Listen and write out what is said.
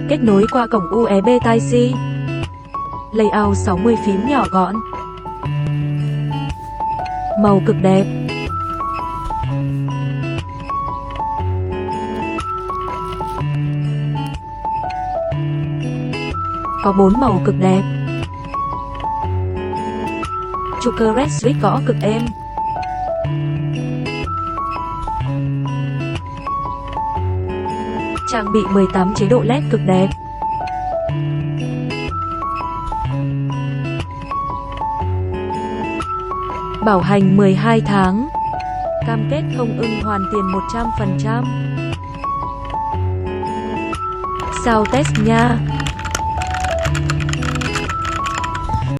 Kết nối qua cổng USB Type-C. Layout 60 phím nhỏ gọn. Màu cực đẹp. Có 4 màu cực đẹp. Chucker Red Switch gõ cực êm. Trang bị 18 chế độ LED cực đẹp. Bảo hành 12 tháng. Cam kết không ưng hoàn tiền 100%. Sao test nha.